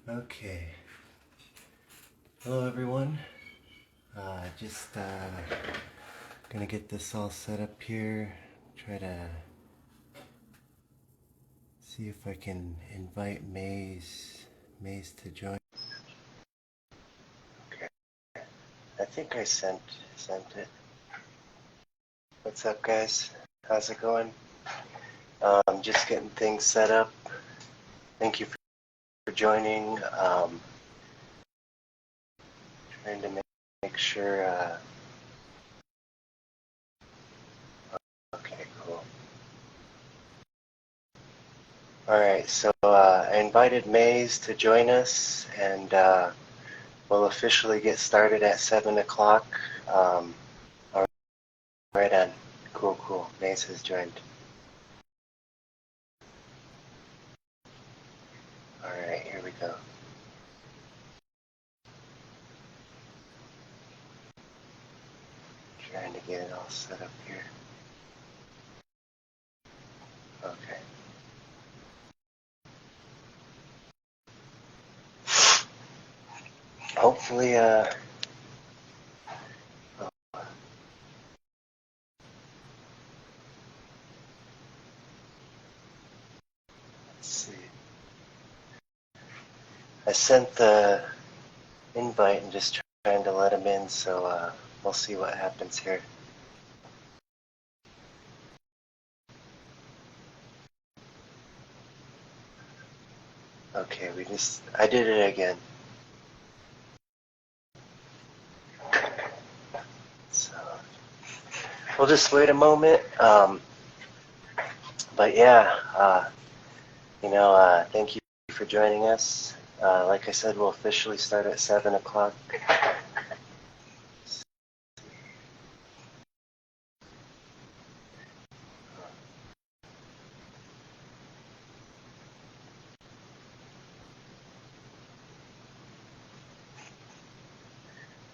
Okay. Hello everyone. Just gonna get this all set up here. Try to see if I can invite Maze to join. Okay. I think I sent it. What's up, guys? How's it going? Just getting things set up. Thank you for joining. Trying to make sure. Okay, cool. All right, so I invited Maze to join us, and we'll officially get started at 7 o'clock. All right on. Cool. Maze has joined. All right, here we go. Trying to get it all set up here. Okay. Hopefully, oh, let's see. I sent the invite and just trying to let him in, so we'll see what happens here. Okay, I did it again. So, we'll just wait a moment. But yeah, thank you for joining us. Like I said, we'll officially start at 7 o'clock.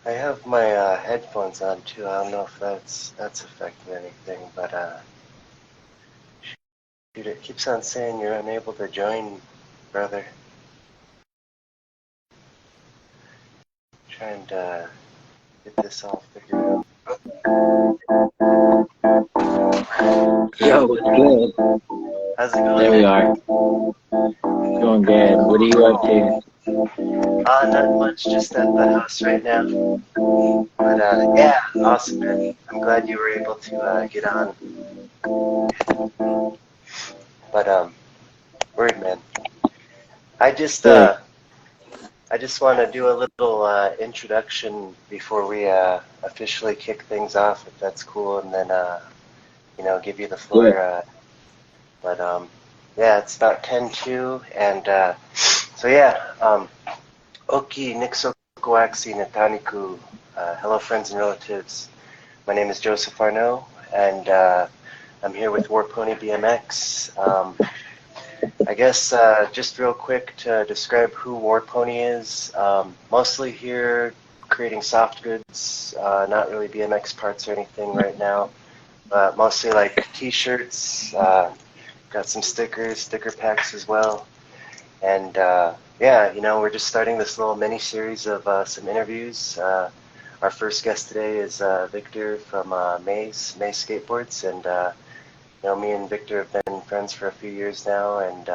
I have my headphones on too. I don't know if that's affecting anything, but shoot, it keeps on saying you're unable to join, brother. Trying to get this all figured out. Yo, what's good? How's it going? There we are. Doing good. What are you up to? Not much, just at the house right now. But yeah, awesome, man. I'm glad you were able to get on. But word, man. I just want to do a little introduction before we officially kick things off, if that's cool, and then give you the floor. But yeah, it's about 10:02, and so yeah, Oki Nixokoaxi Nataniku. Hello, friends and relatives. My name is Joseph Arnaud, and I'm here with WARPONYBMX. I guess just real quick to describe who WARPONY is. Mostly here creating soft goods, not really BMX parts or anything right now, but mostly like t-shirts, got some sticker packs as well. And yeah, we're just starting this little mini series of some interviews. Our first guest today is Victor from MAIZE Skateboards, and me and Victor have been friends for a few years now, and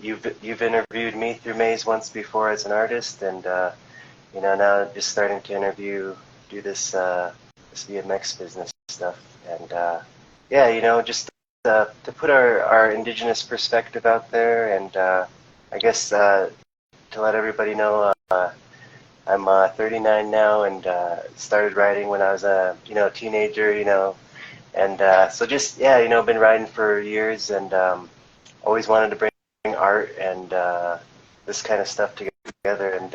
you've interviewed me through MAIZE once before as an artist, and now just starting to do this BMX business stuff, and yeah, just to put our Indigenous perspective out there, and I guess to let everybody know, I'm 39 now, and started riding when I was a teenager, and so just yeah, been riding for years, and always wanted to bring art and this kind of stuff together. And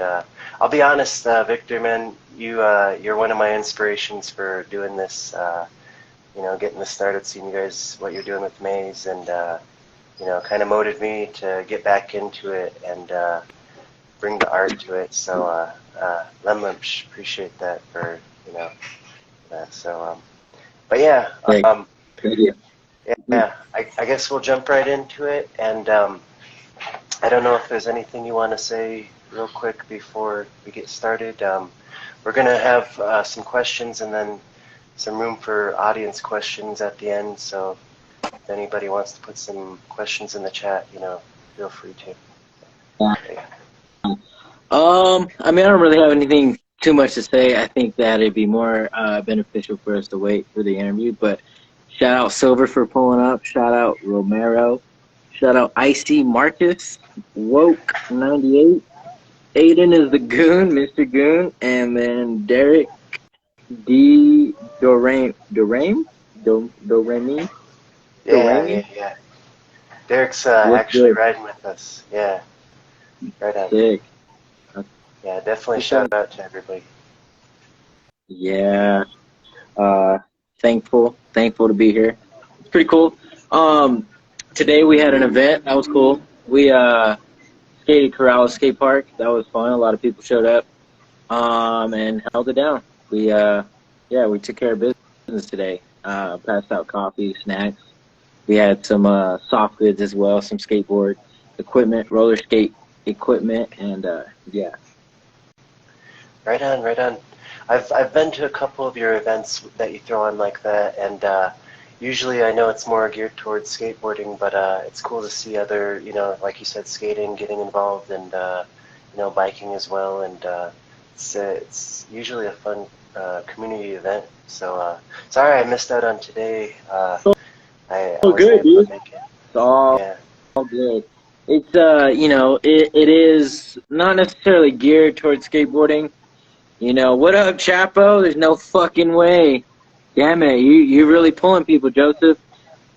I'll be honest, Victor, man, you're one of my inspirations for doing this. Getting this started, seeing you guys what you're doing with MAIZE, and kind of motivated me to get back into it and bring the art to it. So Lemlemsh, appreciate that for that. So but yeah, yeah, I guess we'll jump right into it. And I don't know if there's anything you want to say real quick before we get started. We're going to have some questions and then some room for audience questions at the end. So if anybody wants to put some questions in the chat, feel free to. Yeah. I mean, I don't really have anything too much to say. I think that it'd be more beneficial for us to wait for the interview. But shout out Silver for pulling up. Shout out Romero. Shout out Icy Marcus. Woke 98. Aiden is the goon, Mr. Goon, and then Derek D. Dorame. Yeah. Derek's actually riding with us. Yeah. Right on. Sick. Yeah, definitely shout out to everybody. Yeah. Thankful to be here. It's pretty cool. Today we had an event. That was cool. We skated Corrales Skate Park. That was fun. A lot of people showed up and held it down. We took care of business today. Passed out coffee, snacks. We had some soft goods as well, some skateboard equipment, roller skate equipment, and yeah. Right on. I've been to a couple of your events that you throw on like that, and usually I know it's more geared towards skateboarding, but it's cool to see other, like you said, skating, getting involved, and biking as well, and it's usually a fun community event. So sorry I missed out on today. I wasn't good, able dude. to make it. It's all good. It's it is not necessarily geared towards skateboarding. What up, Chapo? There's no fucking way. Damn it, you're really pulling people, Joseph.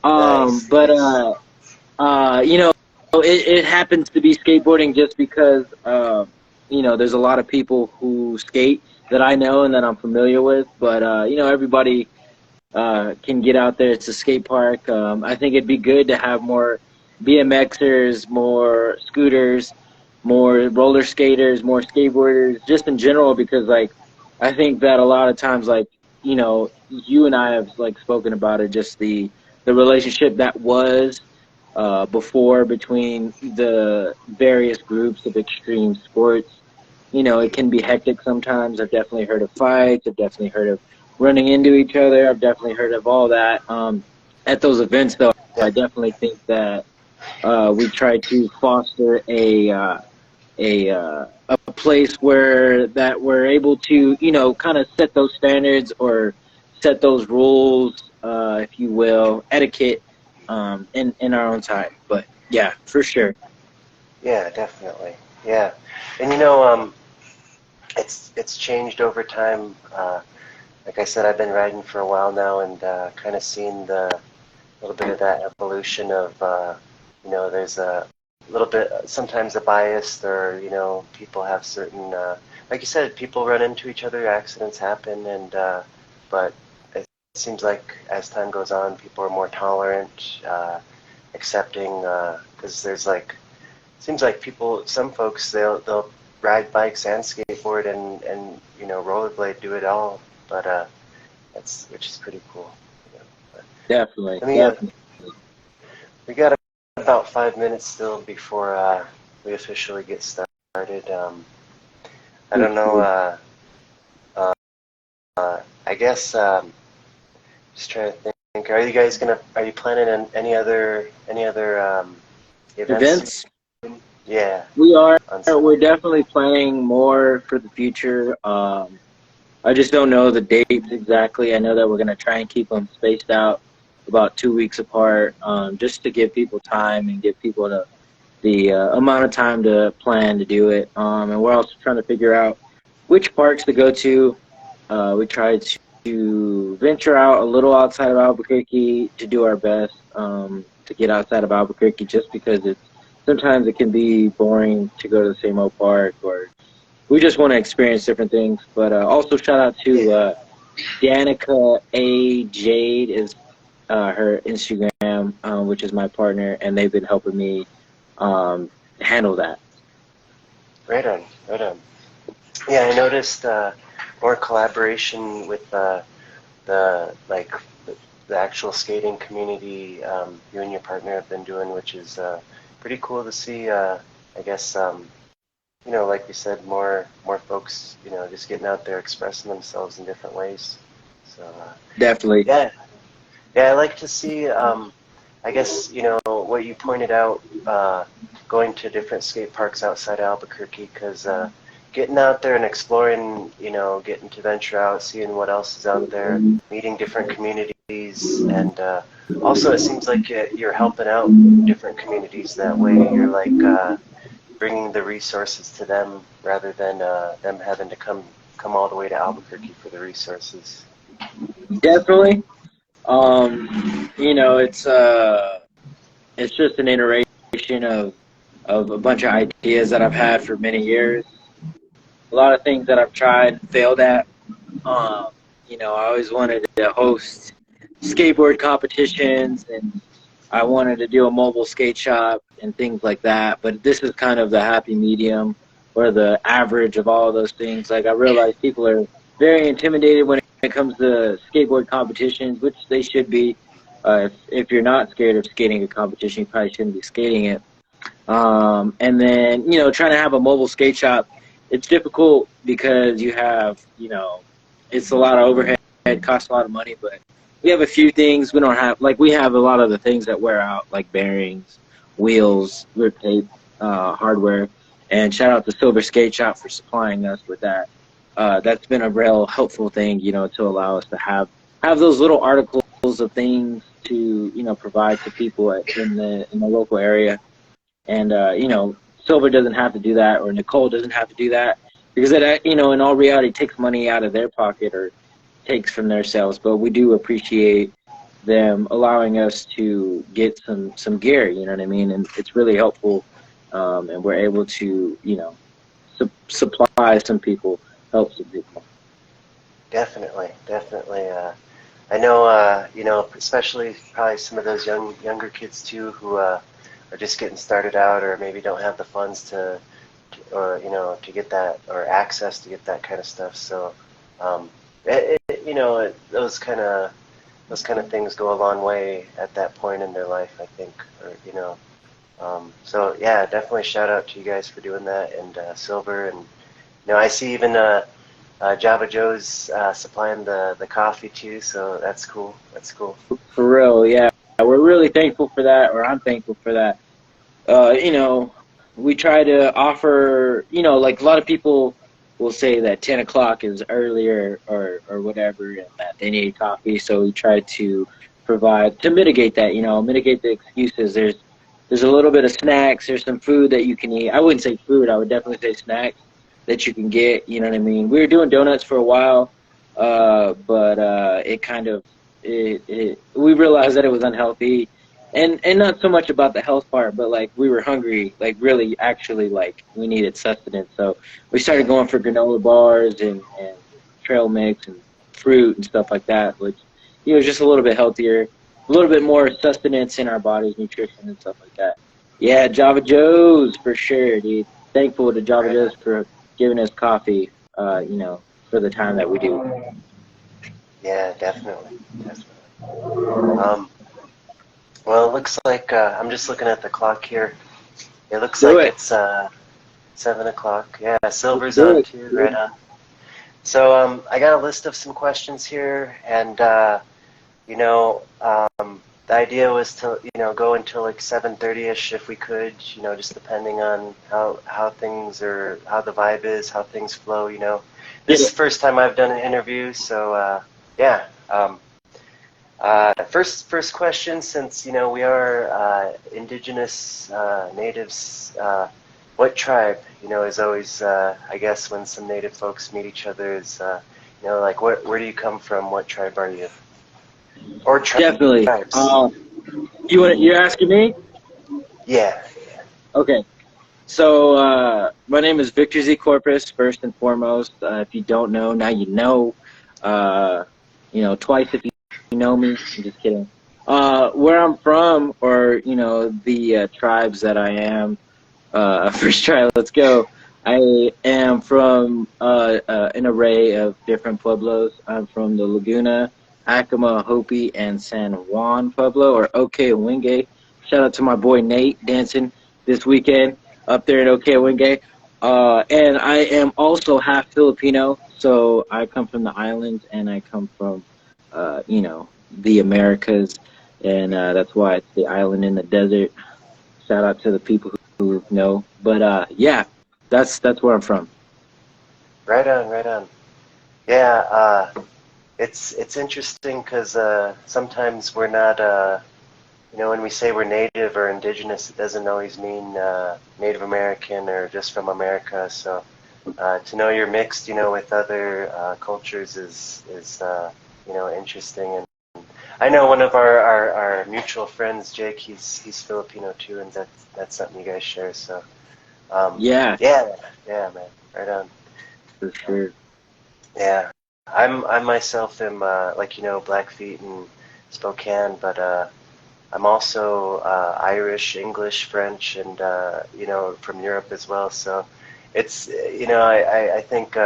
Nice. But it happens to be skateboarding just because there's a lot of people who skate that I know and that I'm familiar with. But everybody can get out there. It's a skate park. I think it'd be good to have more BMXers, more scooters, more roller skaters, more skateboarders, just in general, because I think that a lot of times you and I have spoken about it, just the relationship that was before between the various groups of extreme sports. It can be hectic sometimes. I've definitely heard of fights. I've definitely heard of running into each other. I've definitely heard of all that. At those events, though, I definitely think that we try to foster a place where that we're able to, kind of set those standards or set those rules, if you will, etiquette in our own time. But yeah, for sure. Yeah, definitely. Yeah, and it's changed over time. Like I said, I've been riding for a while now, and kind of seen the little bit of that evolution of there's a little bit sometimes a bias, or people have certain like you said, people run into each other, accidents happen, and but it seems like as time goes on, people are more tolerant, accepting, because there's seems like some folks they'll ride bikes and skateboard and rollerblade, do it all, but which is pretty cool. Definitely. We got about 5 minutes still before we officially get started. I don't know. I guess just trying to think. Are you planning on any other events? Yeah. We are. We're definitely planning more for the future. I just don't know the dates exactly. I know that we're going to try and keep them spaced out about 2 weeks apart, just to give people time and give people the amount of time to plan to do it. And we're also trying to figure out which parks to go to. We tried to venture out a little outside of Albuquerque to do our best to get outside of Albuquerque, just because sometimes it can be boring to go to the same old park, or we just want to experience different things. But also shout out to Danica A. Jade is her Instagram, which is my partner, and they've been helping me handle that. Right on. Yeah, I noticed more collaboration with the actual skating community. You and your partner have been doing, which is pretty cool to see. I guess, like we said, more folks, just getting out there expressing themselves in different ways. So Definitely. yeah, I like to see. I guess what you pointed out, going to different skate parks outside Albuquerque, because getting out there and exploring, getting to venture out, seeing what else is out there, meeting different communities, and also it seems like you're helping out different communities that way. You're like bringing the resources to them rather than them having to come all the way to Albuquerque for the resources. Definitely. It's just an iteration of a bunch of ideas that I've had for many years. A lot of things that I've tried and failed at. I always wanted to host skateboard competitions, and I wanted to do a mobile skate shop and things like that. But this is kind of the happy medium, or the average of all of those things. Like, I realize people are very intimidated when it comes to skateboard competitions, which they should be. If you're not scared of skating a competition, you probably shouldn't be skating it. And then, trying to have a mobile skate shop, it's difficult because you have, it's a lot of overhead, it costs a lot of money, but we have a few things we don't have. Like, we have a lot of the things that wear out, like bearings, wheels, grip tape, hardware. And shout out to Silver Skate Shop for supplying us with that. That's been a real helpful thing, to allow us to have those little articles of things to, provide to people in the local area. And, Silver doesn't have to do that, or Nicole doesn't have to do that, because it, in all reality, takes money out of their pocket or takes from their sales. But we do appreciate them allowing us to get some gear, you know what I mean? And it's really helpful, and we're able to, supply some people, help some people. Definitely. I know, especially probably some of those younger kids too, who are just getting started out, or maybe don't have the funds to get that, or access to get that kind of stuff. So, those kind of things go a long way at that point in their life, I think, or so yeah, definitely shout out to you guys for doing that, and Silver, and I see even Java Joe's supplying the coffee too, so that's cool. For real, yeah. We're really thankful for that, or I'm thankful for that. We try to offer, like a lot of people will say that 10 o'clock is earlier or whatever, and that they need coffee. So we try to provide, to mitigate that, mitigate the excuses. There's a little bit of snacks. There's some food that you can eat. I wouldn't say food. I would definitely say snacks that you can get, you know what I mean? We were doing donuts for a while, but it kind of, we realized that it was unhealthy. And not so much about the health part, but like we were hungry, like really actually like we needed sustenance. So we started going for granola bars and trail mix and fruit and stuff like that, which, just a little bit healthier, a little bit more sustenance in our bodies, nutrition and stuff like that. Yeah, Java Joe's for sure, dude. Thankful to Java Joe's for giving us coffee, for the time that we do. Yeah, definitely. Well, it looks like I'm just looking at the clock here. It looks like it's 7 o'clock. Yeah, Silver's on too, right on. So I got a list of some questions here, and the idea was to go until like 7:30ish if we could. Just depending on how things are, how the vibe is, how things flow. This is the first time I've done an interview, so yeah. First question, since we are indigenous natives, what tribe is always I guess when some native folks meet each other is like where do you come from? What tribe are you? Or Definitely. tribes? You're asking me? Yeah. Okay. So my name is Victor Z. Corpus. First and foremost, if you don't know, now you know. Twice if you know me. I'm just kidding. Where I'm from, or the tribes that I am. First try, let's go. I am from an array of different pueblos. I'm from the Laguna, Acoma, Hopi, and San Juan Pueblo, or Oke Wenge. Shout out to my boy Nate dancing this weekend. up there in Okewenge. And I am also half Filipino, so I come from the islands and I come from, you know, the Americas, and that's why it's the island in the desert. Shout out to the people who know. But yeah, that's where I'm from. Right on, right on. Yeah, it's interesting because sometimes we're not, you know, when we say we're native or indigenous, it doesn't always mean Native American or just from America. So to know you're mixed, you know, with other cultures is you know, interesting. And I know one of our mutual friends, Jake, he's Filipino too, and that's something you guys share. So Yeah, yeah, yeah, man, right on. for sure. Yeah, I myself am like you know Blackfeet and Spokane, but I'm also Irish, English, French, and you know from Europe as well. So it's you know I think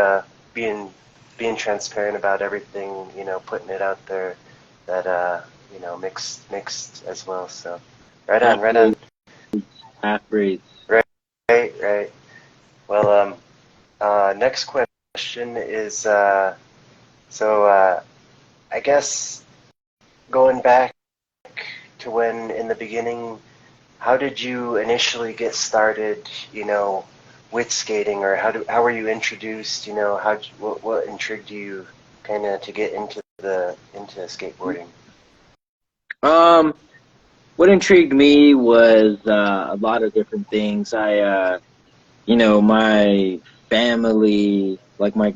being transparent about everything, you know, putting it out there that you know mixed as well. So right on, Half right on, breeds, half breeds. right, right. Well, next question is so I guess going back to when in the beginning, how did you initially get started, you know, with skating, or how were you introduced, you know, what intrigued you kind of to get into skateboarding? Um, what intrigued me was a lot of different things. You know, my family, like my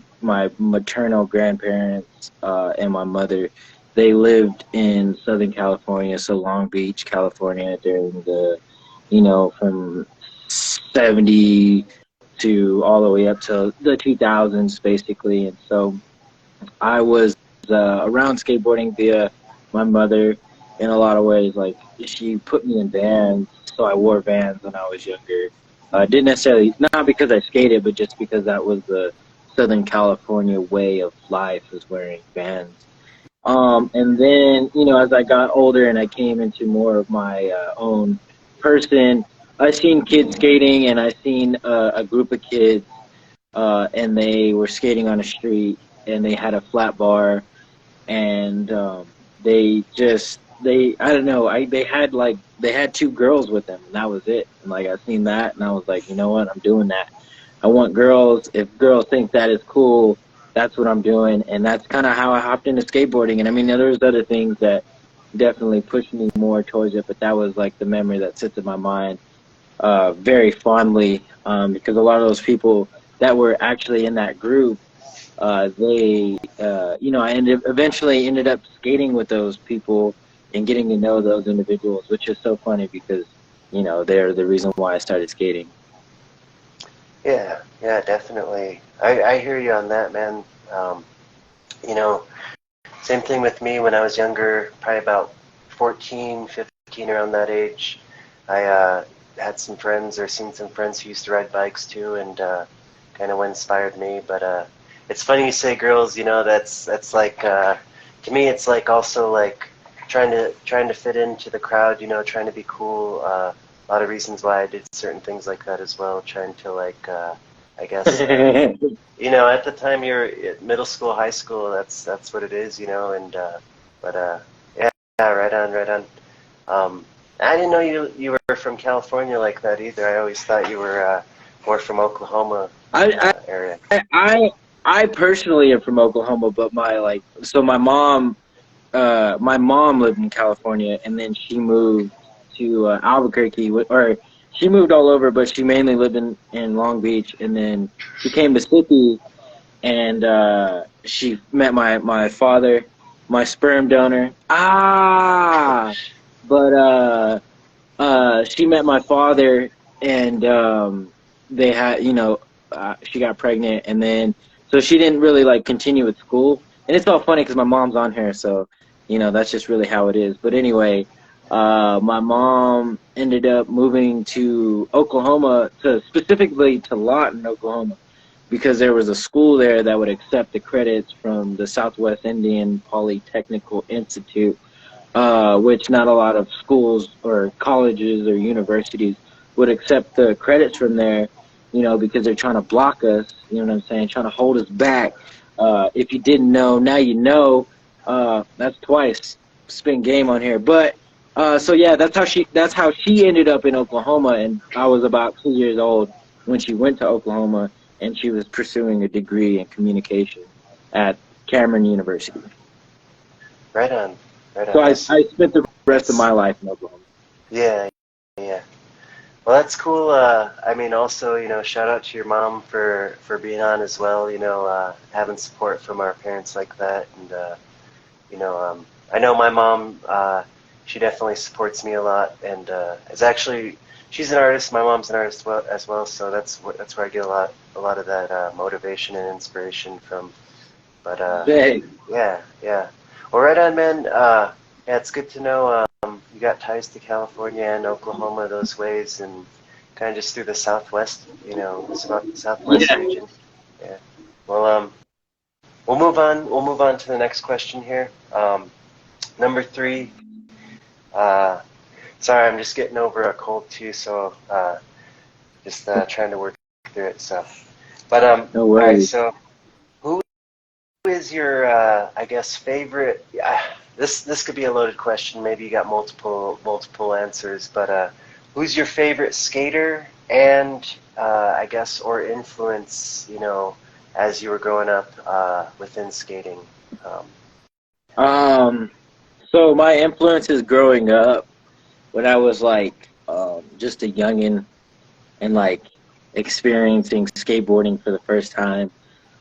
maternal grandparents and my mother, they lived in Southern California, so Long Beach, California, during the, you know, from 70 to all the way up to the 2000s, basically. And so I was around skateboarding via my mother in a lot of ways. Like, she put me in bands, so I wore Vans when I was younger. Didn't necessarily, not because I skated, but just because that was the Southern California way of life, is wearing Vans. And then, you know, as I got older and I came into more of my own person, I seen kids skating, and I seen a group of kids, and they were skating on a street, and they had a flat bar, and they I don't know, they had two girls with them, and that was it. And like, I seen that, and I was like, you know what, I'm doing that. I want girls. If girls think that is cool, that's what I'm doing. And that's kind of how I hopped into skateboarding. And I mean, there's other things that definitely pushed me more towards it, but that was like the memory that sits in my mind very fondly, because a lot of those people that were actually in that group, you know, eventually ended up skating with those people and getting to know those individuals, which is so funny because, you know, they're the reason why I started skating. Yeah, yeah, definitely. I hear you on that, man. You know, same thing with me when I was younger, probably about 14, 15, around that age. I had some friends or seen some friends who used to ride bikes too, and kind of what inspired me. But it's funny you say girls. You know, that's like to me, it's like also like trying to fit into the crowd. You know, trying to be cool. A lot of reasons why I did certain things like that as well. Trying to like, I guess, you know, at the time you're at middle school, high school. That's what it is. You know, and but yeah, yeah, right on, right on. I didn't know you were from California like that either. I always thought you were more from Oklahoma I, area. I personally am from Oklahoma, but my mom lived in California, and then she moved to Albuquerque, or she moved all over, but she mainly lived in Long Beach, and then she came to Mississippi, and she met my father, my sperm donor. But she met my father, and they had, you know, she got pregnant, and then so she didn't really like continue with school. And it's all funny because my mom's on here, so you know that's just really how it is. But anyway, my mom ended up moving to Oklahoma, to specifically to Lawton, Oklahoma, because there was a school there that would accept the credits from the Southwest Indian Polytechnical Institute, which not a lot of schools or colleges or universities would accept the credits from there, you know, because they're trying to block us, you know what I'm saying, trying to hold us back. If you didn't know, now you know. That's twice spin game on here. But so yeah, that's how she ended up in Oklahoma, and I was about 2 years old when she went to Oklahoma, and she was pursuing a degree in communication at Cameron University. Right on. Right on. So I spent the rest of That's, my life in Oklahoma. yeah, yeah. Well, that's cool. I mean, also, you know, shout out to your mom for being on as well. You know, having support from our parents like that, and you know, I know my mom. She definitely supports me a lot, and is actually she's an artist. My mom's an artist as well, so that's where I get a lot of that motivation and inspiration from. But yeah, yeah. Well, right on, man. Yeah, it's good to know you got ties to California and Oklahoma those ways, and kind of just through the Southwest, you know, Southwest Yeah. region. Yeah. Well, we'll move on. We'll move on to the next question here. Number 3. Uh, sorry, I'm just getting over a cold too, so just trying to work through it. So, but No all right. worries. So, who is your, I guess, favorite? This could be a loaded question. Maybe you got multiple answers, but who's your favorite skater and I guess or influence? You know, as you were growing up within skating. Um, So my influences growing up when I was like just a youngin' and like experiencing skateboarding for the first time.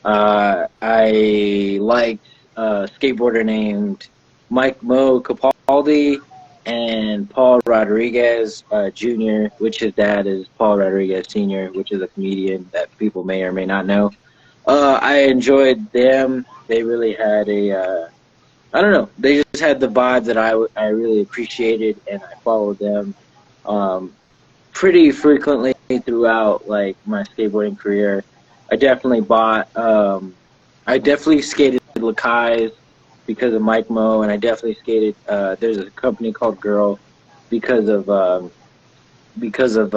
I liked a skateboarder named Mike Mo Capaldi and Paul Rodriguez Jr., which his dad is Paul Rodriguez Sr., which is a comedian that people may or may not know. I enjoyed them. They really had I don't know, they just had the vibe that I really appreciated, and I followed them um, pretty frequently throughout like my skateboarding career. I definitely I definitely skated Lakai's because of Mike Mo, and I definitely skated. There's a company called Girl because of because of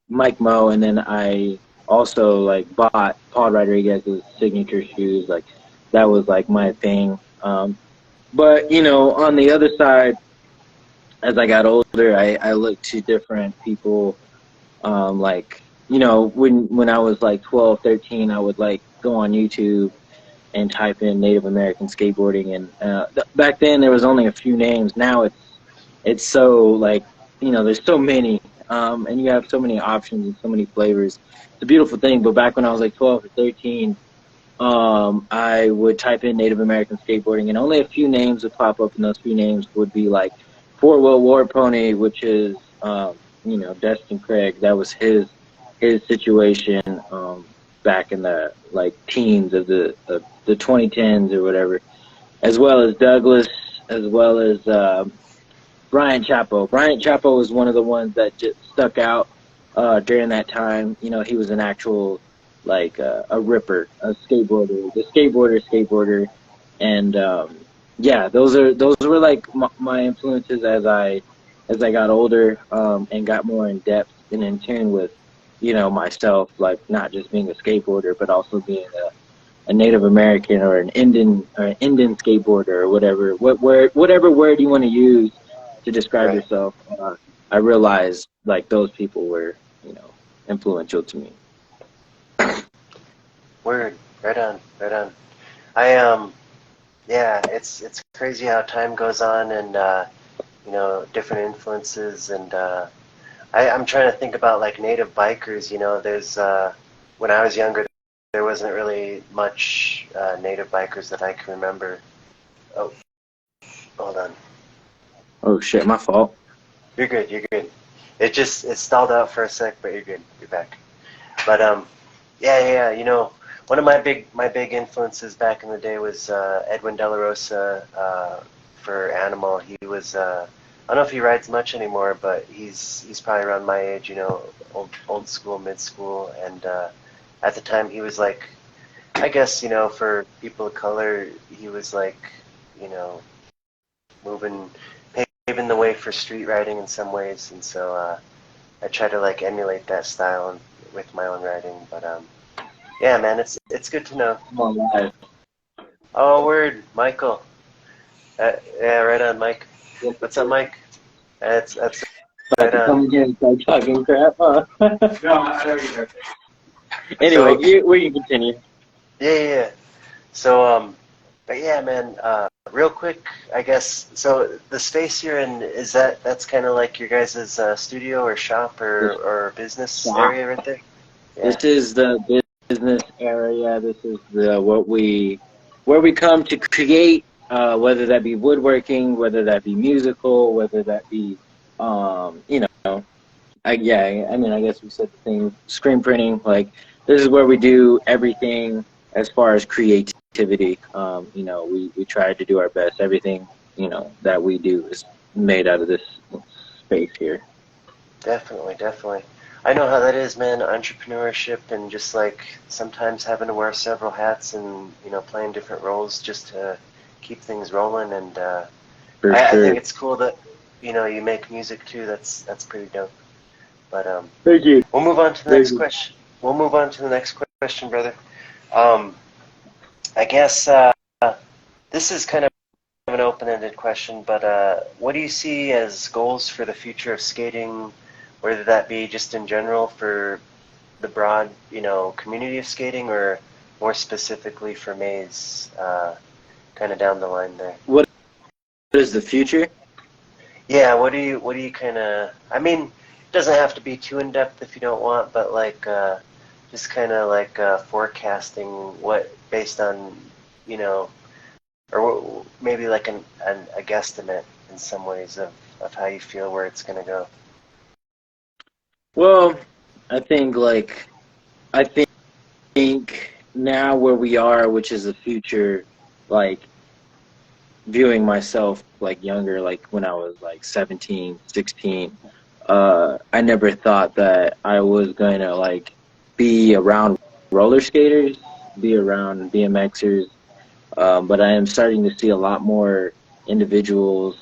Mike Mo, and then I also like bought Paul Rodriguez's signature shoes. Like that was like my thing. But you know, on the other side, as I got older, I looked to different people like, you know, when I was like 12, 13, I would like go on YouTube and type in Native American skateboarding, and back then there was only a few names. Now it's so like, you know, there's so many, and you have so many options and so many flavors. It's a beautiful thing. But back when I was like 12 or 13, I would type in Native American skateboarding, and only a few names would pop up, and those few names would be like Four Wheel War Pony, which is you know, Destin Craig. That was his situation back in the like teens of the 2010s or whatever, as well as Douglas, as well as Brian Chapo. Brian Chapo was one of the ones that just stuck out during that time. You know, he was an actual like a ripper, a skateboarder, the skateboarder, and yeah, those were like my influences as I got older and got more in depth and in tune with, you know, myself, like not just being a skateboarder, but also being a Native American or an Indian skateboarder or whatever. Whatever word you want to use to describe right. yourself, I realized like those people were, you know, influential to me. Word. Right on. Right on. I Yeah, it's crazy how time goes on and you know, different influences and I'm trying to think about like native bikers. You know, there's when I was younger, there wasn't really much native bikers that I can remember. Oh, hold on. Oh shit, my fault. You're good. You're good. It stalled out for a sec, but you're good. You're back. But yeah. You know, one of my big influences back in the day was Edwin De La Rosa for Animal. He was I don't know if he rides much anymore, but he's probably around my age. You know, old school, mid school, and at the time he was like, I guess, you know, for people of color, he was like, you know, moving paving the way for street riding in some ways, and so. I try to like emulate that style and, with my own writing. But yeah, man, it's good to know. Come on, live. Oh, word, Michael. Yeah, right on, Mike. What's up, Mike? That's About right to on. come again and start talking crap, huh? No, I don't either. Anyway, So we can continue. yeah. So but yeah, man. Real quick, I guess. So the space you're in is that's kind of like your guys' studio or shop This or business shop. area right there. Yeah, This is the business area. This is the where we come to create, whether that be woodworking, whether that be musical, whether that be, you know, I mean, I guess we said the thing, screen printing. Like, this is where we do everything as far as creativity. You know, we try to do our best. Everything, you know, that we do is made out of this space here. definitely. I know how that is, man. Entrepreneurship and just like sometimes having to wear several hats and playing different roles just to keep things rolling. And For I think sure. it's cool that you make music too. That's pretty dope. But Thank you. we'll move on to the Thank next you. question. We'll move on to the next question, brother. Um, I guess this is kind of an open-ended question, but what do you see as goals for the future of skating, whether that be just in general for the broad, community of skating, or more specifically for Maze, kind of down the line there? What is the future? Yeah, what do you kind of? I mean, it doesn't have to be too in depth if you don't want, but like just kind of like forecasting what based on you know, or maybe like a guesstimate in some ways of how you feel where it's gonna go. Well, I think like I think now where we are, which is the future, like viewing myself like younger, like when I was like 17, 16, I never thought that I was going to like be around roller skaters, be around BMXers, but I am starting to see a lot more individuals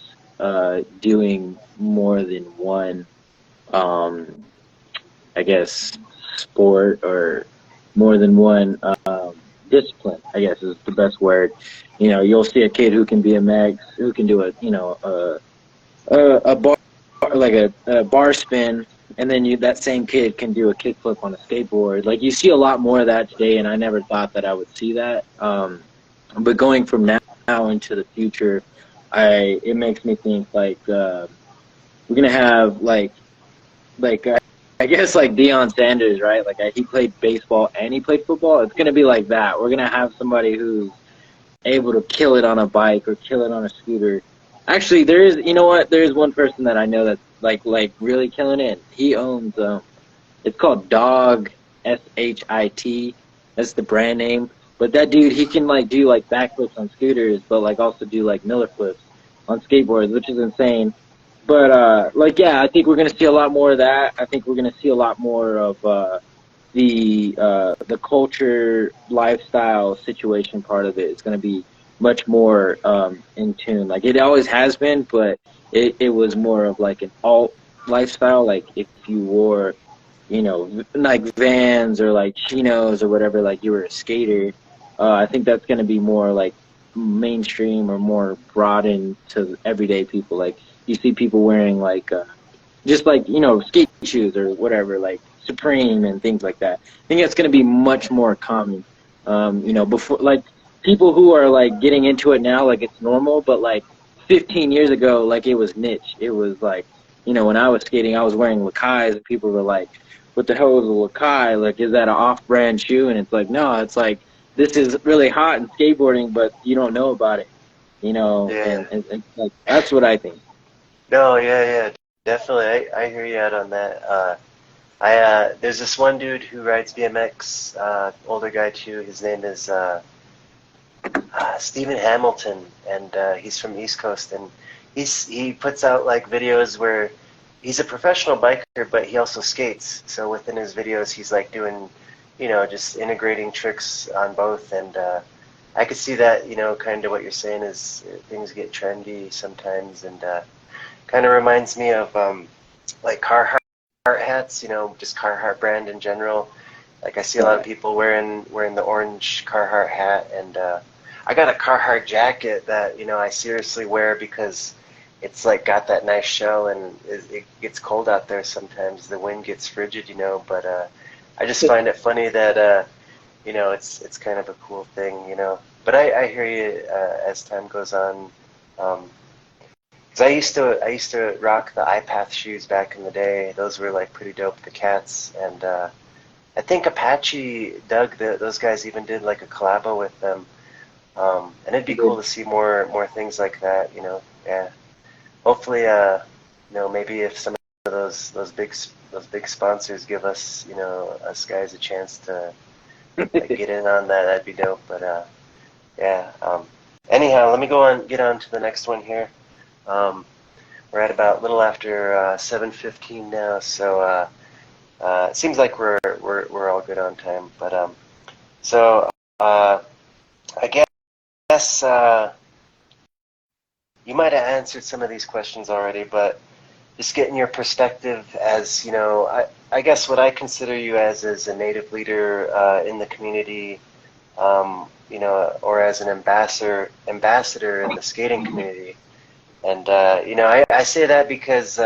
doing more than one, um, I guess, sport or more than one discipline, I guess is the best word. You know, you'll see a kid who can BMX, who can do a bar, like a bar spin, and then that same kid can do a kickflip on a skateboard. Like, you see a lot more of that today, and I never thought that I would see that. But going from now into the future, it makes me think like we're gonna have like I guess like Deion Sanders, right? Like, he played baseball and he played football. It's gonna be like that. We're gonna have somebody who's able to kill it on a bike or kill it on a scooter. Actually, there is, you know what? There is one person that I know that's like really killing it. He owns it's called Dog SHIT. That's the brand name. But that dude, he can like do like backflips on scooters, but like also do like Miller flips on skateboards, which is insane. But like, yeah, I think we're gonna see a lot more of that. I think we're gonna see a lot more of the culture, lifestyle, situation part of it. Is gonna be much more in tune. Like, it always has been, but it was more of like an alt lifestyle. Like, if you wore, you know, like Vans or like chinos or whatever, like you were a skater. I think that's going to be more like mainstream or more broadened to everyday people. Like, you see people wearing like just like, you know, skate shoes or whatever, like Supreme and things like that. I think that's going to be much more common. You know, before, like, people who are like getting into it now, like it's normal, but like 15 years ago, like it was niche. It was like, you know, when I was skating, I was wearing Lakais, and people were like, "What the hell is a Lakai? Like, is that an off-brand shoe?" And it's like, no, it's like, this is really hot in skateboarding, but you don't know about it, you know, Yeah. and like, that's what I think. No, yeah, definitely. I hear you out on that. There's this one dude who rides BMX, older guy too. His name is Stephen Hamilton, and he's from East Coast, and he puts out like videos where he's a professional biker, but he also skates. So within his videos, he's like doing, just integrating tricks on both, and I could see that, kind of what you're saying is things get trendy sometimes, and kind of reminds me of like Carhartt hats, you know, just Carhartt brand in general. Like I see a lot of people wearing the orange Carhartt hat, and I got a Carhartt jacket that, you know, I seriously wear because it's like got that nice shell, and it gets cold out there sometimes. The wind gets frigid, you know. But I just find it funny that you know, it's kind of a cool thing, you know. But I hear you as time goes on. 'Cause I used to rock the iPath shoes back in the day. Those were like pretty dope, the cats, and I think Apache, Doug, those guys even did like a collabo with them. And it'd be cool to see more things like that, you know. Yeah. Hopefully, you know, maybe if some of those big sponsors give us, you know, us guys a chance to like, get in on that, that'd be dope. But yeah. Anyhow, let me get on to the next one here. We're at about a little after 7:15 now, so it seems like we're all good on time. But so I guess you might have answered some of these questions already, but just getting your perspective as, you know, I guess what I consider you as is a native leader in the community, you know, or as an ambassador in the skating community. And, you know, I say that because,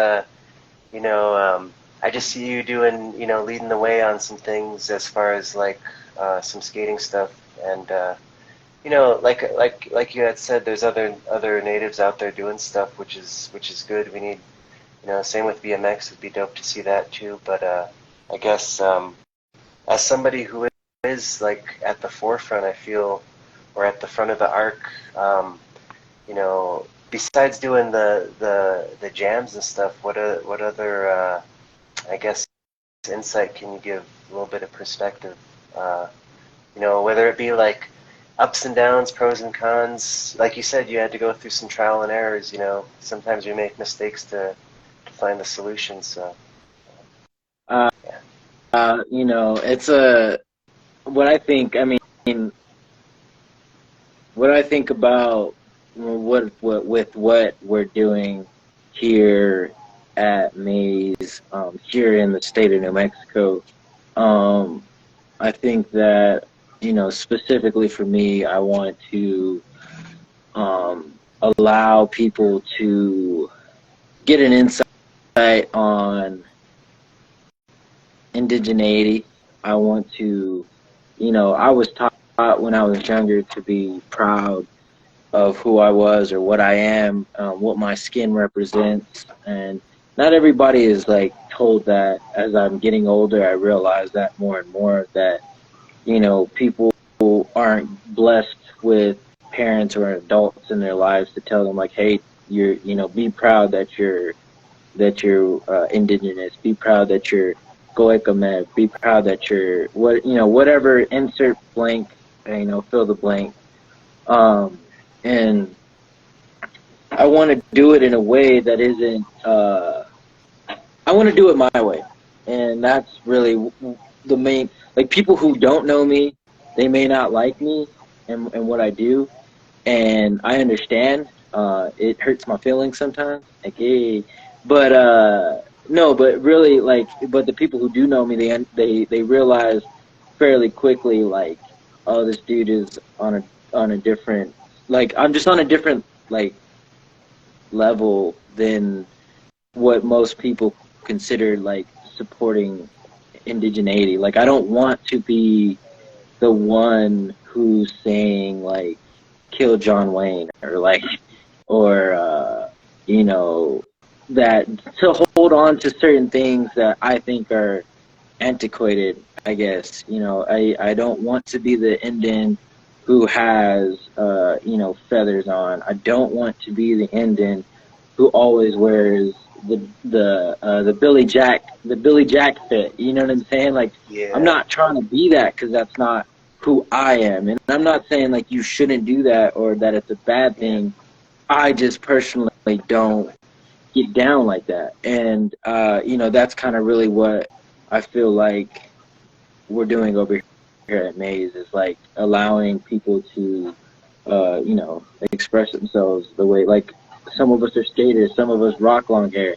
you know, I just see you doing, you know, leading the way on some things as far as like some skating stuff. And, you know, like you had said, there's other natives out there doing stuff, which is good. We need, you know, same with BMX, it'd be dope to see that too. But I guess as somebody who is like at the forefront, I feel, or at the front of the arc, you know, besides doing the jams and stuff, what other I guess insight can you give, a little bit of perspective? You know, whether it be like ups and downs, pros and cons. Like you said, you had to go through some trial and errors. You know, sometimes we make mistakes to find the solution. So, yeah. You know, it's what I think. I mean, what I think about what we're doing here at Maze, here in the state of New Mexico. I think that, you know, specifically for me, I want to allow people to get an insight on indigeneity. I want to, you know, I was taught when I was younger to be proud of who I was or what I am, what my skin represents, and not everybody is like told that. As I'm getting older, I realize that more and more, that, you know, people aren't blessed with parents or adults in their lives to tell them like, hey, you know, be proud that you're indigenous, be proud that you're Goekomed, be proud that you're whatever, insert blank, you know, fill the blank. And I want to do it in a way that isn't, I want to do it my way. And that's really the main, like, people who don't know me, they may not like me and what I do. And I understand, it hurts my feelings sometimes, like, hey, but, no, but really, like, but the people who do know me, they realize fairly quickly, like, oh, this dude is on a different, like, I'm just on a different, like, level than what most people consider, like, supporting indigeneity. Like, I don't want to be the one who's saying, like, kill John Wayne, or like, or you know, that to hold on to certain things that I think are antiquated, I guess. You know, I don't want to be the Indian who has, you know, feathers on. I don't want to be the Indian who always wears the Billy Jack fit. You know what I'm saying? Like, Yeah. I'm not trying to be that, because that's not who I am. And I'm not saying like you shouldn't do that or that it's a bad thing. I just personally don't get down like that. And you know, that's kind of really what I feel like we're doing over here at Maze, is like allowing people to you know, express themselves the way, like, some of us are skaters, some of us rock long hair,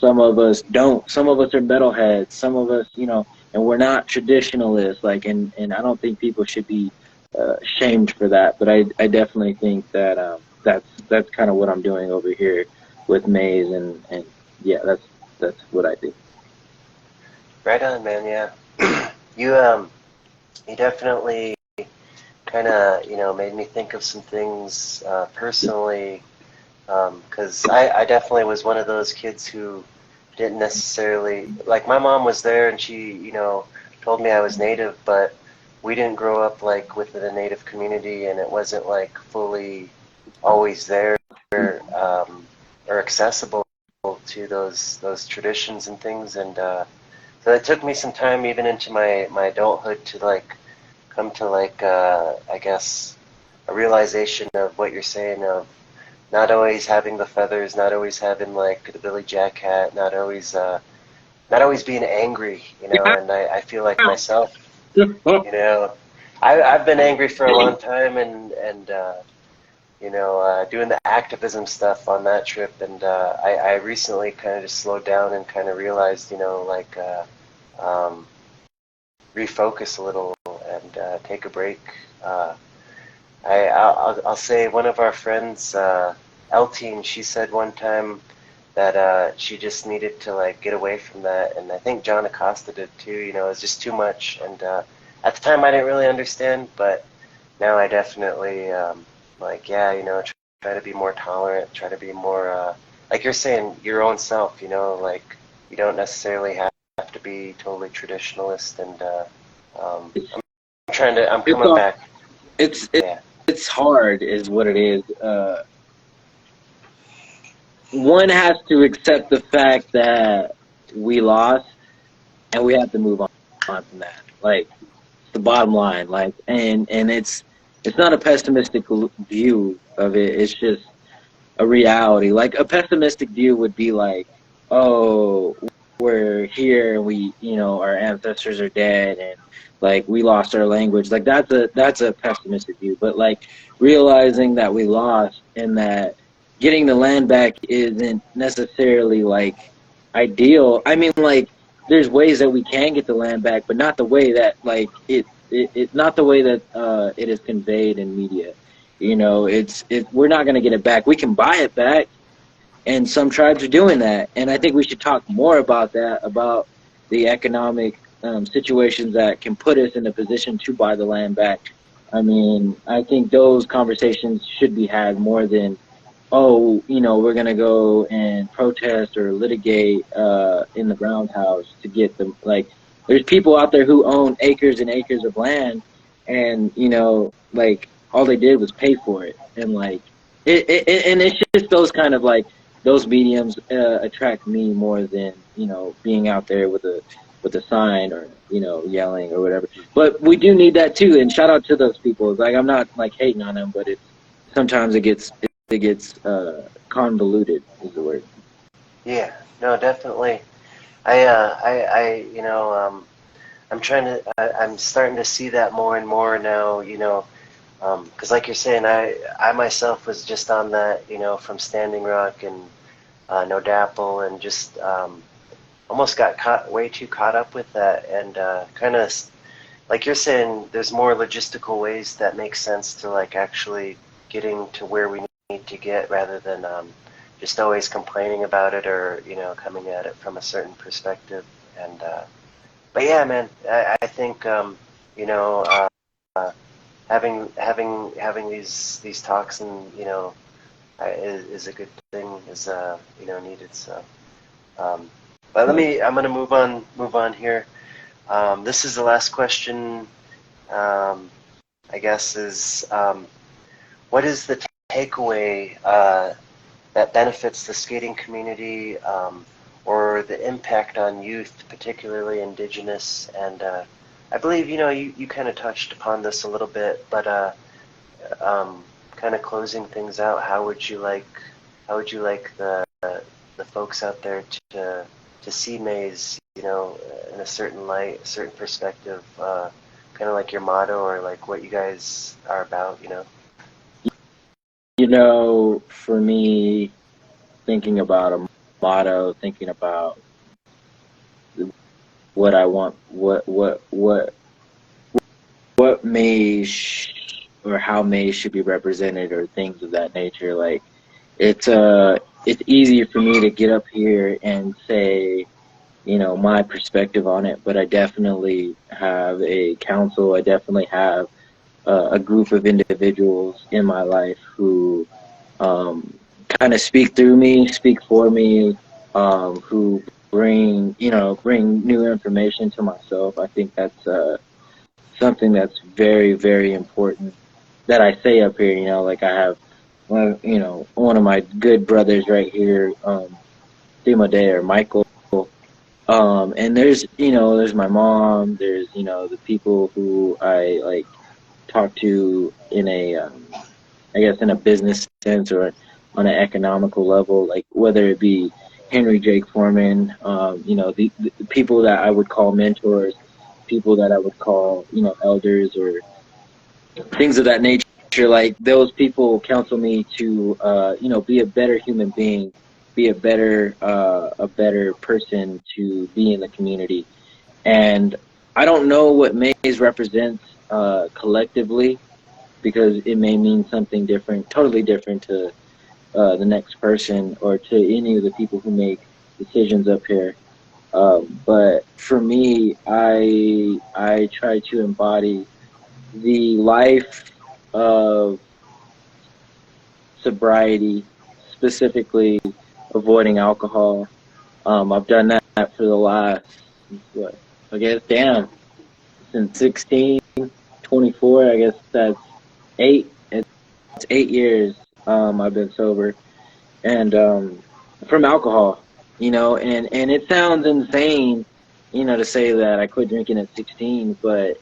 Some of us don't. Some of us are metalheads. Some of us, you know, and we're not traditionalists. Like, and I don't think people should be shamed for that. But I definitely think that that's kind of what I'm doing over here with Maze, and yeah, that's what I do. Right on, man. Yeah. You definitely kind of, you know, made me think of some things personally, because I definitely was one of those kids who didn't necessarily, like, my mom was there and she, you know, told me I was native, but we didn't grow up like within a native community, and it wasn't like fully always there, or accessible to those traditions and things. And so it took me some time, even into my adulthood, to like come to like I guess a realization of what you're saying, of not always having the feathers, not always having like the Billy Jack hat, not always being angry, you know. And I feel like myself, you know, I've been angry for a long time, and you know, doing the activism stuff on that trip, and I recently kind of just slowed down and kind of realized, you know, like um, refocus a little and take a break. I'll say one of our friends, Eltine, she said one time that she just needed to like get away from that, and I think John Acosta did too. You know, it was just too much, and at the time I didn't really understand, but now I definitely like, yeah, you know, try to be more tolerant, try to be more like you're saying, your own self. You know, like you don't necessarily have to be totally traditionalist, and I'm It's coming back. it's Yeah. it's hard, is what it is. One has to accept the fact that we lost, and we have to move on from that. Like, the bottom line. Like, and it's not a pessimistic view of it. It's just a reality. Like, a pessimistic view would be like, oh, we're here and we, you know, our ancestors are dead and like we lost our language. Like, that's a pessimistic view. But like realizing that we lost and that getting the land back isn't necessarily like ideal. I mean, like, there's ways that we can get the land back, but not the way that like it not the way that it is conveyed in media. You know, we're not going to get it back. We can buy it back, and some tribes are doing that. And I think we should talk more about that, about the economic situations that can put us in a position to buy the land back. I mean, I think those conversations should be had more than, oh, you know, we're going to go and protest or litigate in the Browns house to get them. Like, there's people out there who own acres and acres of land, and, you know, like, all they did was pay for it. And like, and it's just those kind of like, those mediums attract me more than, you know, being out there with a sign or, you know, yelling or whatever. But we do need that too. And shout out to those people. Like, I'm not like hating on them, but sometimes it gets convoluted is the word. Yeah, no, definitely. You know, I'm starting to see that more and more now, you know, because like you're saying, I myself was just on that, you know, from Standing Rock and No Dapple, and just almost got way too caught up with that, and kind of, like you're saying, there's more logistical ways that make sense to like actually getting to where we need to get, rather than just always complaining about it, or, you know, coming at it from a certain perspective. And but yeah, man, I think you know, having these talks, and, you know, is a good thing, is you know, needed. So um, but I'm gonna move on here. This is the last question, I guess, is what is the takeaway that benefits the skating community, or the impact on youth, particularly Indigenous? And I believe, you know, you kind of touched upon this a little bit, but kind of closing things out, how would you like the folks out there to see Maze, you know, in a certain light, a certain perspective, kind of like your motto, or like what you guys are about, you know? You know, for me, thinking about them motto, thinking about what I want, what maize or how maize should be represented, or things of that nature. Like, it's easier for me to get up here and say, you know, my perspective on it, but I definitely have a council. I definitely have a group of individuals in my life who kind of speak through me, speak for me, who bring new information to myself. I think that's something that's very, very important that I say up here. You know, like, I have one of my good brothers right here, Day or Michael. And there's my mom, there's, the people who I like talk to in a, I guess, in a business sense, or on an economical level, like whether it be Henry Jake Foreman, the people that I would call mentors, people that I would call, elders, or things of that nature. Like, those people counsel me to, be a better human being, be a better person to be in the community. And I don't know what maize represents collectively, because it may mean something different, totally different to the next person, or to any of the people who make decisions up here. But for me, I try to embody the life of sobriety, specifically avoiding alcohol. I've done that for the last, what, I guess, since 16, 24, I guess that's 8. It's 8 years I've been sober, and from alcohol, and it sounds insane, to say that I quit drinking at 16, but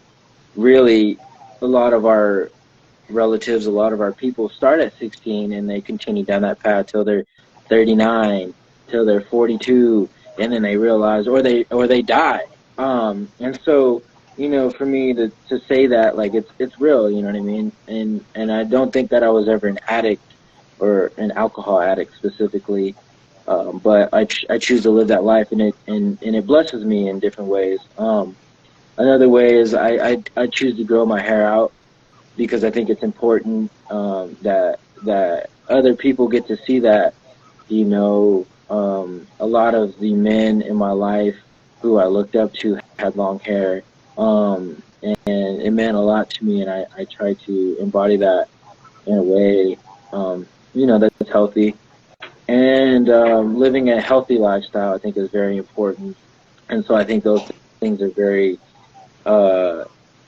really, a lot of our relatives, a lot of our people start at 16, and they continue down that path till they're 39, till they're 42, and then they realize, or they die. And so, for me to say that, like, it's real, you know what I mean? And I don't think that I was ever an addict, or an alcohol addict specifically. But I choose to live that life, and it blesses me in different ways. Another way is I choose to grow my hair out, because I think it's important that other people get to see that, a lot of the men in my life who I looked up to had long hair, and it meant a lot to me, and I try to embody that in a way, that's healthy. And living a healthy lifestyle, I think, is very important. And so I think those things are very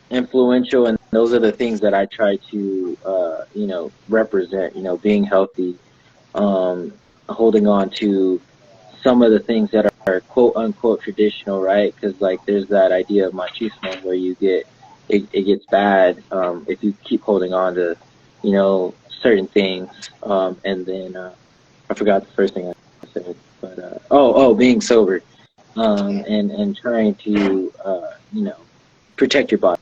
influential, and those are the things that I try to, represent. Being healthy, holding on to some of the things that are quote unquote traditional, right? Because, like, there's that idea of machismo where it gets bad if you keep holding on to, certain things, and then I forgot the first thing I said, but being sober, and trying to protect your body,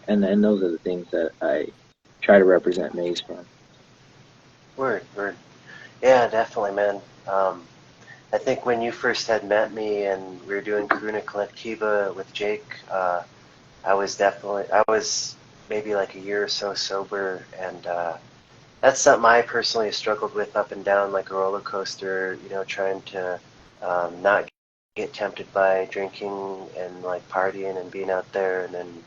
and those are the things that I try to represent maize from. Word. Yeah, definitely, man. I think when you first had met me and we were doing Karuna Collectiva with Jake, I was maybe like a year or so sober, and that's something I personally struggled with up and down like a roller coaster, trying to not get tempted by drinking and like partying and being out there, and then,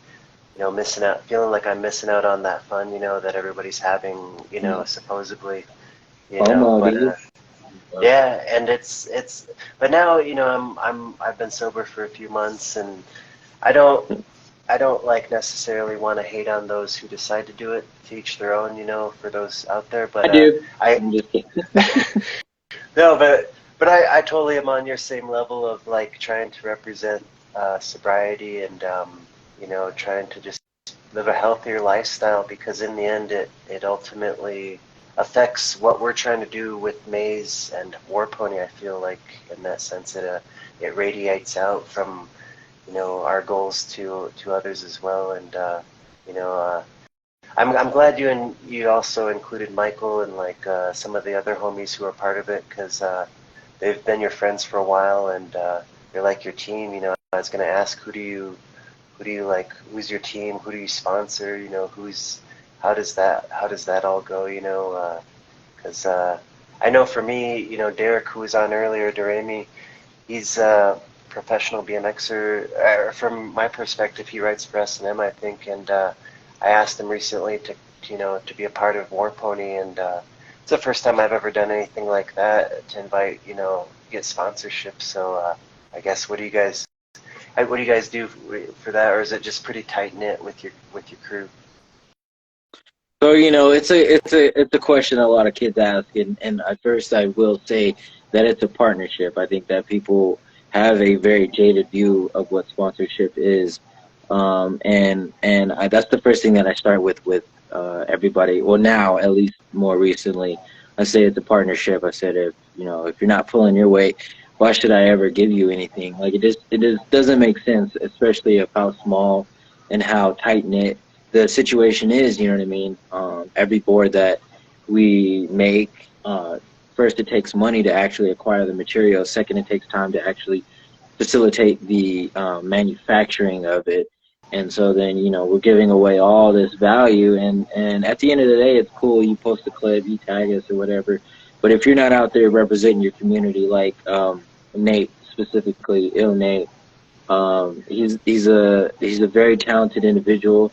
missing out, feeling like I'm missing out on that fun, that everybody's having, supposedly, but yeah, and but now, I've been sober for a few months, and I don't like necessarily want to hate on those who decide to do it. To each their own, for those out there. But I do. I'm just kidding. No, but I totally am on your same level of like trying to represent sobriety, and trying to just live a healthier lifestyle, because in the end it ultimately affects what we're trying to do with Maize and Warpony. I feel like in that sense it radiates out from our goals to others as well. And I'm glad you also included Michael and like some of the other homies who are part of it, because they've been your friends for a while, and they're like your team. You know, I was gonna ask, who do you like? Who's your team? Who do you sponsor? You know, how does that all go? You know, because I know for me, you know, Derek, who was on earlier, Doremi, he's a professional BMXer. From my perspective, he rides for S&M, I think, and I asked him recently to, you know, to be a part of Warpony, and it's the first time I've ever done anything like that, to invite, you know, get sponsorship. So I guess what do you guys do for that, or is it just pretty tight knit with your crew? So you know, it's a question a lot of kids ask, and at first I will say that it's a partnership. I think that people have a very jaded view of what sponsorship is, and that's the first thing that I start with everybody. Well, now at least more recently, I say it's a partnership. I said if you're not pulling your weight, why should I ever give you anything? Like it just doesn't make sense, especially of how small and how tight knit the situation is. You know what I mean? Every board that we make, first it takes money to actually acquire the material. Second, it takes time to actually facilitate the manufacturing of it. And so then, we're giving away all this value, and at the end of the day, it's cool. You post a clip, you tag us or whatever. But if you're not out there representing your community, like Nate specifically, Ill Nate, he's a very talented individual.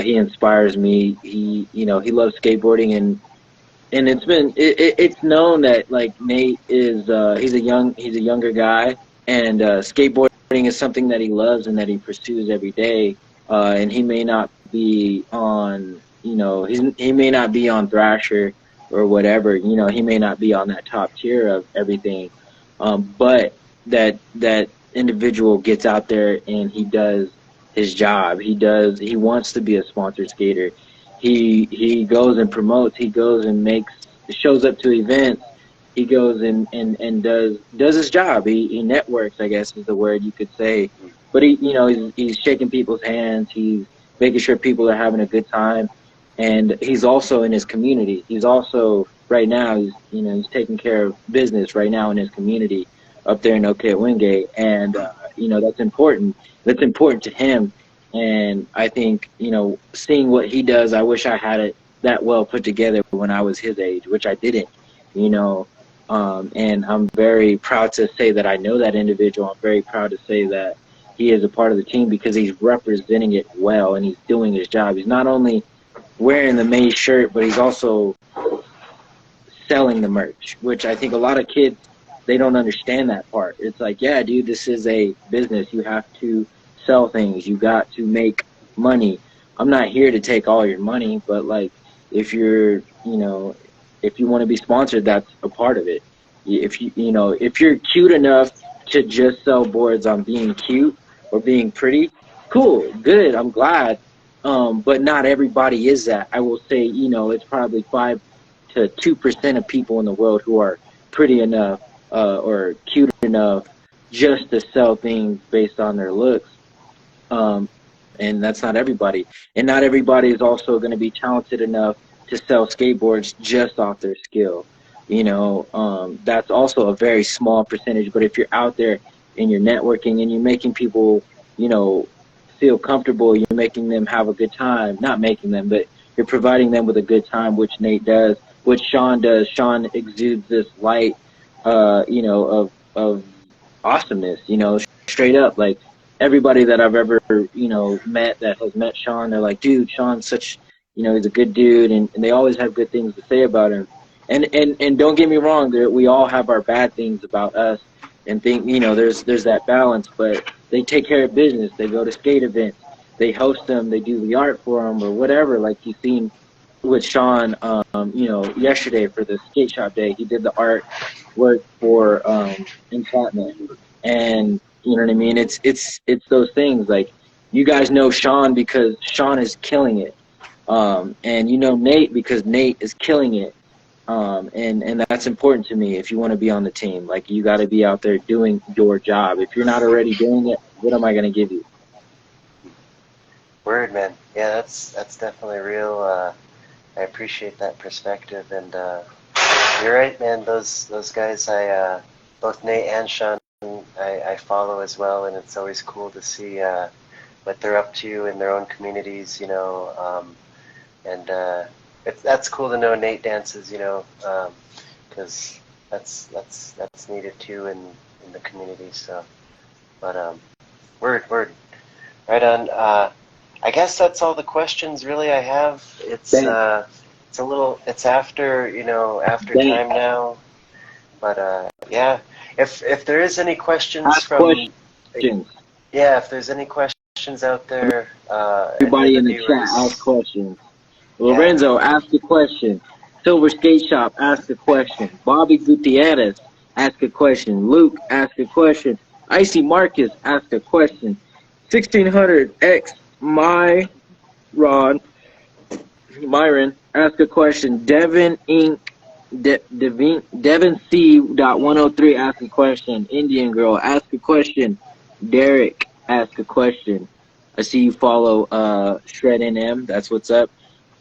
He inspires me. He loves skateboarding, and it's known that like Nate is he's a younger guy, and skateboarding is something that he loves and that he pursues every day. And he may not be on he may not be on Thrasher or whatever. He may not be on that top tier of everything, but that individual gets out there and he does his job. He wants to be a sponsored skater. He goes and promotes. He goes and shows up to events. He goes and does his job. He networks, I guess is the word you could say. But he's shaking people's hands. He's making sure people are having a good time, and he's also in his community. He's also right now he's taking care of business right now in his community up there in Oakett Wingate, and that's important. That's important to him. And I think, seeing what he does, I wish I had it that well put together when I was his age, which I didn't, and I'm very proud to say that I know that individual. I'm very proud to say that he is a part of the team because he's representing it well and he's doing his job. He's not only wearing the Maze shirt, but he's also selling the merch, which I think a lot of kids, they don't understand that part. It's like, yeah, dude, this is a business. You have to sell things. You got to make money. I'm not here to take all your money, but like if you're, if you want to be sponsored, that's a part of it. If if you're cute enough to just sell boards on being cute or being pretty, cool, good. I'm glad. But not everybody is that. I will say, it's probably 5 to 2% of people in the world who are pretty enough or cute enough just to sell things based on their looks. And that's not everybody. And not everybody is also going to be talented enough to sell skateboards just off their skill. That's also a very small percentage. But if you're out there and you're networking and you're making people, feel comfortable, you're making them have a good time, not making them, but you're providing them with a good time, which Nate does, which Sean does. Sean exudes this light, of awesomeness, straight up. Like everybody that I've ever, met that has met Sean, they're like, dude, Sean's such, he's a good dude, and they always have good things to say about him. And don't get me wrong, we all have our bad things about us and think, there's that balance, but they take care of business. They go to skate events, they host them, they do the art for them or whatever. Like you've seen with Sean, yesterday for the skate shop day, he did the art work for Enchantment, and you know what I mean. It's those things. Like you guys know Sean because Sean is killing it, and Nate because Nate is killing it, and that's important to me. If you want to be on the team, like you got to be out there doing your job. If you're not already doing it, what am I going to give you? Word, man. Yeah, that's definitely real. I appreciate that perspective, and you're right, man. Those guys, both Nate and Sean I follow as well, and it's always cool to see what they're up to in their own communities, you know. And that's cool to know Nate dances, you know, because that's needed too in the community. So, but word right on. I guess that's all the questions really I have. It's a little, it's after, you know, after time now, but yeah. If there is any questions yeah, if there's any questions out there, everybody in the chat ask questions. Lorenzo, ask a question. Silver Skate Shop, ask a question. Bobby Gutierrez, ask a question. Luke, ask a question. Icy Marcus, ask a question. 1600X Myron, ask a question. Devin Inc. Devin C.103, ask a question. Indian Girl, ask a question. Derek, ask a question. I see you follow Shred NM. That's what's up.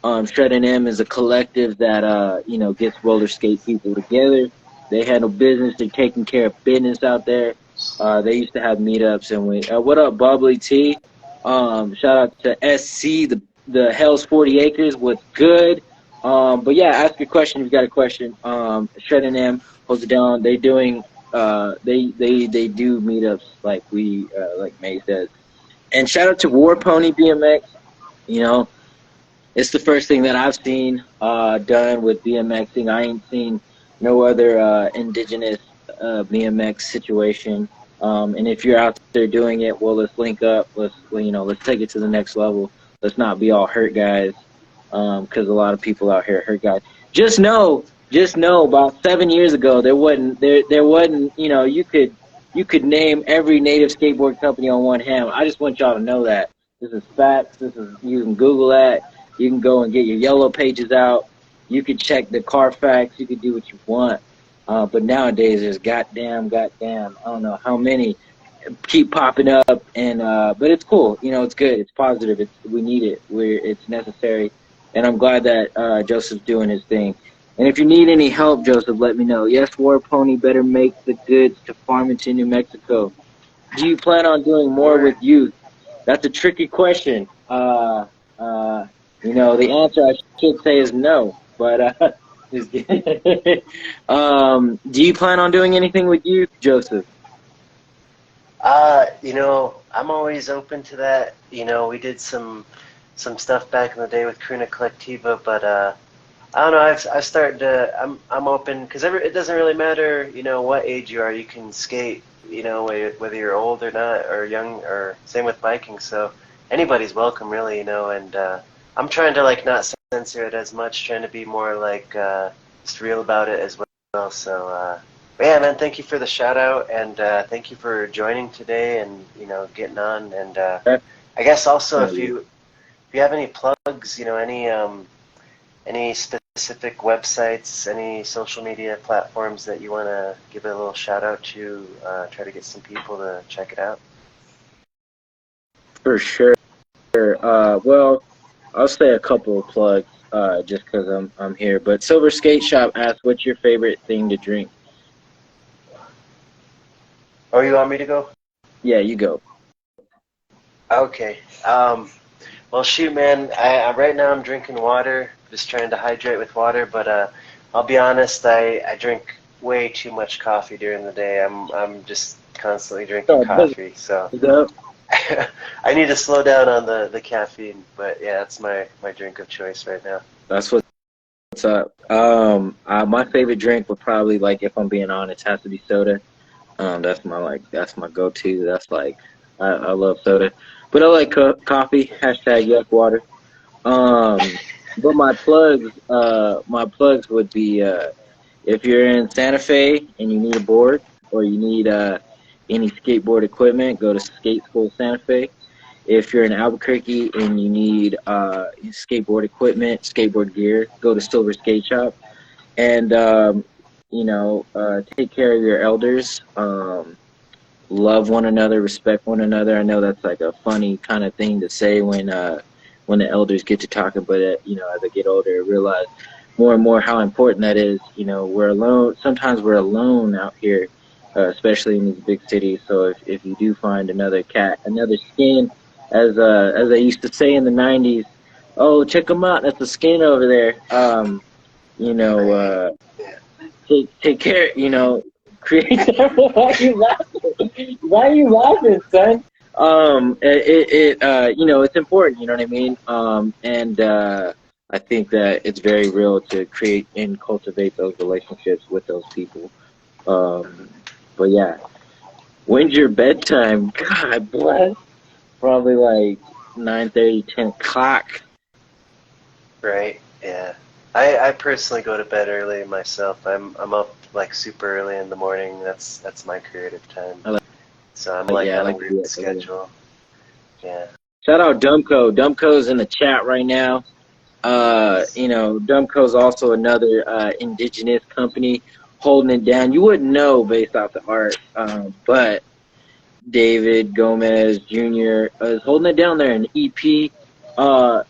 Shred NM is a collective that you know, gets roller skate people together. They handle business. They're taking care of business out there. They used to have meetups, and we. What up, Bubbly T? Shout out to SC, the Hell's 40 Acres. What's good? But yeah, ask a question if you got a question. Shred NM holds it down. They doing they do meetups like we like Maze does. And shout out to WARPONYBMX. You know, it's the first thing that I've seen done with BMXing. I ain't seen no other indigenous BMX situation. And if you're out there doing it, well, let's link up. Let's take it to the next level. Let's not be all hurt guys, because a lot of people out here hurt guys. Just know, about 7 years ago, there wasn't, you know, you could name every native skateboard company on one hand. I just want y'all to know that. This is facts. You can Google that. You can go and get your yellow pages out. You can check the Carfax. You can do what you want. But nowadays, there's goddamn, I don't know how many keep popping up. And but it's cool. You know, it's good. It's positive. We need it. It's necessary. And I'm glad that Joseph's doing his thing. And if you need any help, Joseph, let me know. Yes, War Pony better make the goods to Farmington, New Mexico. Do you plan on doing more with youth? That's a tricky question. You know, the answer I should say is no. But do you plan on doing anything with youth, Joseph? You know, I'm always open to that. You know, we did some stuff back in the day with Kruna Collectiva, but I don't know. I've started to. I'm open because it doesn't really matter. You know what age you are, you can skate. You know, whether you're old or not, or young, or same with biking. So anybody's welcome, really. You know, and I'm trying to like not censor it as much, trying to be more like just real about it as well. So but yeah, man, thank you for the shout out, and thank you for joining today, and you know, getting on. And I guess also if you have any plugs, you know, any specific websites, any social media platforms that you want to give a little shout out to, try to get some people to check it out. For sure. Well, I'll say a couple of plugs just because I'm here. But Silver Skate Shop asked, "What's your favorite thing to drink?" Oh, you want me to go? Yeah, you go. Okay. Well, shoot, man. Right now I'm drinking water, just trying to hydrate with water. But I'll be honest, I drink way too much coffee during the day. I'm just constantly drinking coffee, so I need to slow down on the caffeine. But yeah, that's my drink of choice right now. That's what's up. My favorite drink would probably, like, if I'm being honest, has to be soda. That's my go-to. That's like, I love soda, but I like coffee. Hashtag yuck water. But my plugs would be if you're in Santa Fe and you need a board or you need any skateboard equipment, go to Skate School Santa Fe. If you're in Albuquerque and you need skateboard equipment, skateboard gear, go to Silver Skate Shop. And you know, take care of your elders. Love one another, respect one another. I know that's like a funny kind of thing to say when the elders get to talking, but you know, as I get older, I realize more and more how important that is. You know, we're alone. Sometimes we're alone out here especially in these big cities. So if you do find another cat, another skin, as they used to say in the '90s, oh, check them out, that's a skin over there. You know, take care. You know, create. Why are you laughing? Why are you laughing, son? You know, it's important. You know what I mean? And I think that it's very real to create and cultivate those relationships with those people. Um, but yeah, when's your bedtime? God bless. Probably like 9:30, 10 o'clock. Right. Yeah. I personally go to bed early myself. I'm up like super early in the morning. That's my creative time. I like, So I'm like yeah, I on a like to do weird that early. schedule. Yeah. Shout out Dumco. Dumco's in the chat right now. You know, Dumco's also another indigenous company holding it down. You wouldn't know based off the art, but David Gomez Jr. Is holding it down there in EP.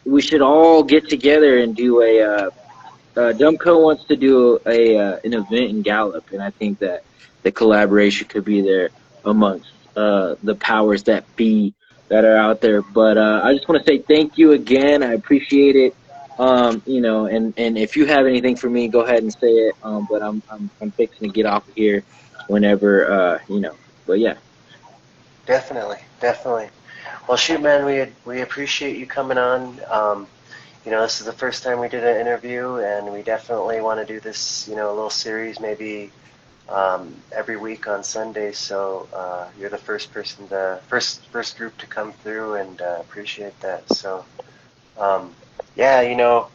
We should all get together and do Dumco wants to do an event in Gallup, and I think that the collaboration could be there amongst the powers that be that are out there. But I just want to say thank you again. I appreciate it. You know, and if you have anything for me, go ahead and say it. But I'm fixing to get off of here whenever you know. But yeah. Definitely. Definitely. Well, shoot, man, we appreciate you coming on. You know, this is the first time we did an interview, and we definitely want to do this, you know, a little series maybe every week on Sunday. So you're the first person first group to come through, and appreciate that. So yeah, you know,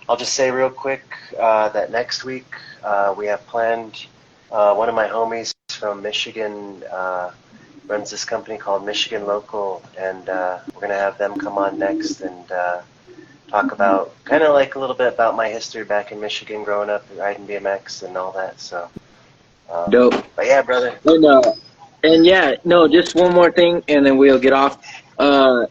I'll just say real quick that next week we have planned one of my homies from Michigan runs this company called Michigan Local, and we're gonna have them come on next and talk about kind of like a little bit about my history back in Michigan, growing up riding BMX and all that. So, Dope. but yeah, brother. And yeah, no, just one more thing, and then we'll get off.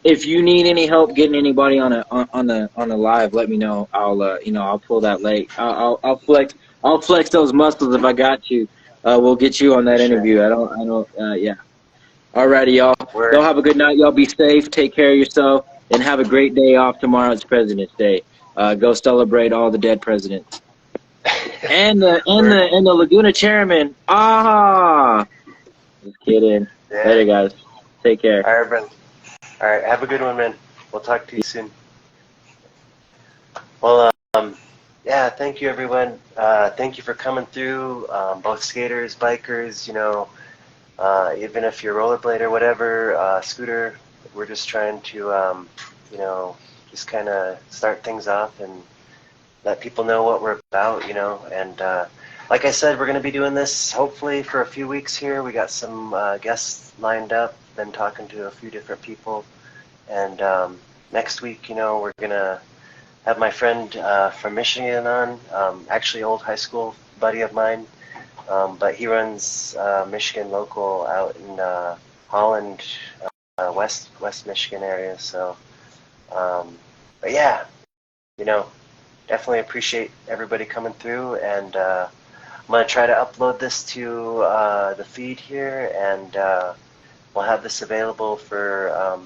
If you need any help getting anybody on the live, let me know. I'll you know, I'll pull that leg. I'll flex those muscles if I got you. We'll get you on For that sure. interview. I don't. Yeah. Alrighty, y'all. Y'all Word. have a good night. Y'all be safe. Take care of yourself, and have a great day off tomorrow. It's President's Day. Go celebrate all the dead presidents and Word. the Laguna chairman. Ah. Just kidding. Yeah. Later, guys. Take care. All right, brother. All right. Have a good one, man. We'll talk to you soon. Well, yeah. Thank you, everyone. Thank you for coming through. Both skaters, bikers. You know, even if you're rollerblade or whatever, scooter. We're just trying to, you know, just kind of start things off and let people know what we're about, you know. And like I said, we're going to be doing this hopefully for a few weeks here. We got some guests lined up, been talking to a few different people. And next week, you know, we're going to have my friend from Michigan on, actually old high school buddy of mine, but he runs Michigan Local out in Holland, West Michigan area. So, but yeah, you know, definitely appreciate everybody coming through, and I'm gonna try to upload this to the feed here, and we'll have this available for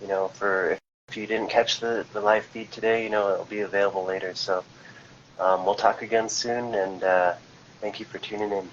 you know, for if you didn't catch the live feed today, you know, it'll be available later. So we'll talk again soon, and thank you for tuning in.